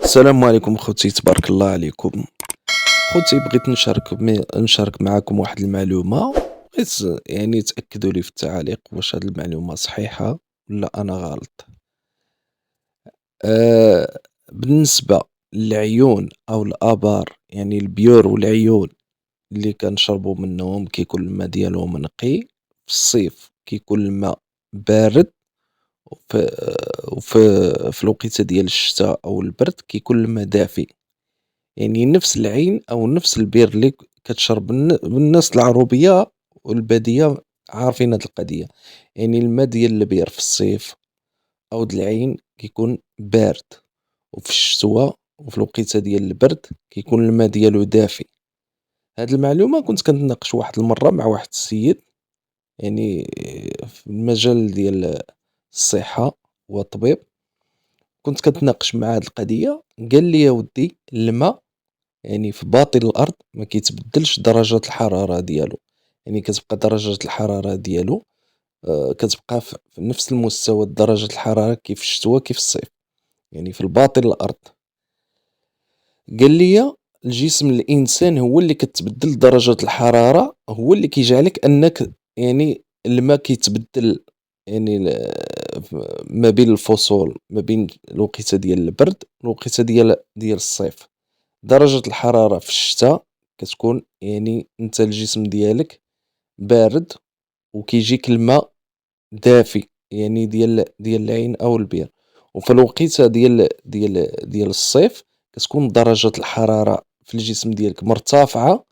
السلام عليكم خوتي، تبارك الله عليكم. خوتي، بغيت نشارك معاكم واحد المعلومة. بغيت يعني تأكدوا لي في التعاليق واش هاد المعلومة صحيحة ولا أنا غلط. بالنسبة للعيون أو الآبار، يعني البيور والعيون اللي كنشربوا منهم كيكون الماء ديالهم نقي. في الصيف كيكون الماء بارد، وفي وفي في الوقيتة ديال الشتا أو البرد كيكون الماء دافي. يعني نفس العين أو نفس البير اللي كتشرب الناس العروبية والبادية عارفين هاد القضية. يعني الماء ديال البير في الصيف أو د العين كيكون بارد، وفي الشتوى وفي الوقيتة ديال البرد كيكون الماء ديالو دافي. هاد المعلومة كنت كنتناقش واحد المرة مع واحد السيد، يعني في المجال ديال الصحة والطبيب. كنت كنتناقش مع هاد القضية، قال لي يا ودي الماء يعني في باطن الأرض ما كيتبدلش درجة الحرارة ديالو. يعني كتبقى درجة الحرارة ديالو كتبقى في نفس المستوى درجة الحرارة كيف الشتوى كيف الصيف، يعني في الباطن الأرض. قال لي الجسم الإنسان هو اللي كتبدل درجة الحرارة، هو اللي كيجعلك أنك يعني الماء كيتبدل. يعني ما بين الفصول، ما بين الوقيتة ديال البرد والوقيتة ديال الصيف، درجة الحرارة في الشتا كتكون يعني انت الجسم ديالك بارد، وكيجيك الماء دافي، يعني ديال العين او البير. وفي الوقيتة ديال الصيف كتكون درجة الحرارة في الجسم ديالك مرتفعة،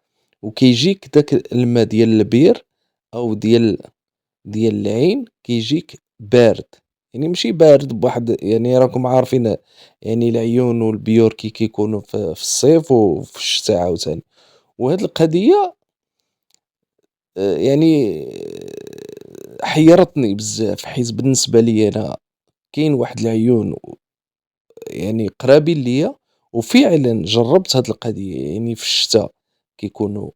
وكيجيك داك الماء ديال البير او ديال العين كيجيك بارد. يعني ماشي بارد بواحد، يعني راكم عارفين، يعني العيون والبيور كيكونوا في الصيف وفي الشتاء عاوتاني. وهاد القضية يعني حيرتني بزاف، حيت بالنسبة لي أنا كاين واحد العيون يعني قرابين ليا، وفعلا جربت هاد القضية. يعني في الشتاء كيكونوا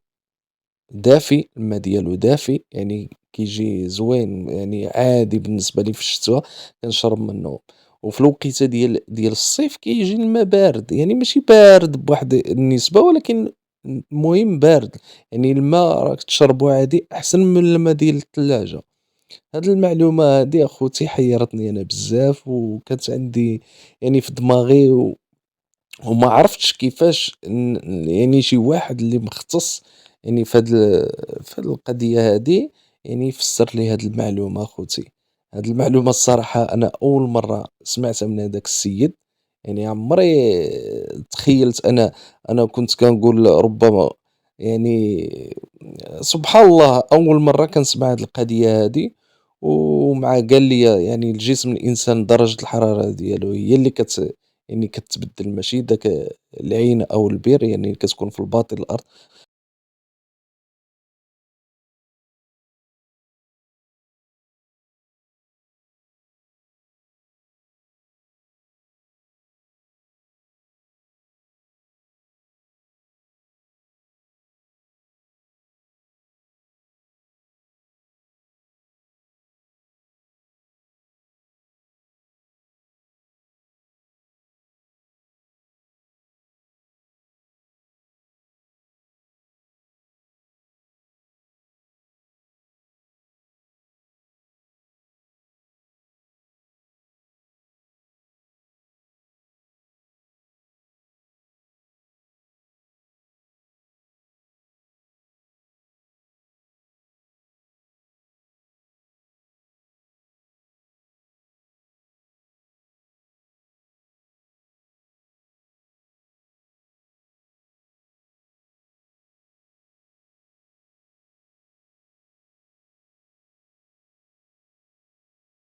دافي، الماء ديالو دافي، يعني كيجي زوين، يعني عادي بالنسبة لي في الشتوى كنشرب منه. وفي الوقيتة ديال الصيف كيجي الماء بارد، يعني ماشي بارد بواحد النسبة، ولكن المهم بارد. يعني الماء راك تشربو عادي أحسن من الماء ديال الثلاجة. هاد المعلومة هادي أخوتي حيرتني أنا بزاف، وكانت عندي يعني في دماغي، وما عرفتش كيفاش يعني شي واحد اللي مختص يعني في هاد القضية هادي يعني يفسر لي هاد المعلومة أخوتي. هاد المعلومة الصراحة أنا أول مرة سمعتها من هداك السيد. يعني عمري تخيلت أنا كنت كنقول ربما، يعني سبحان الله أول مرة كنسمع هاد القضية هادي. ومع قال لي يعني الجسم الإنسان درجة الحرارة ديالو هي اللي يعني كتبدل، ماشي داك العين أو البير يعني كتكون في الباطن الأرض.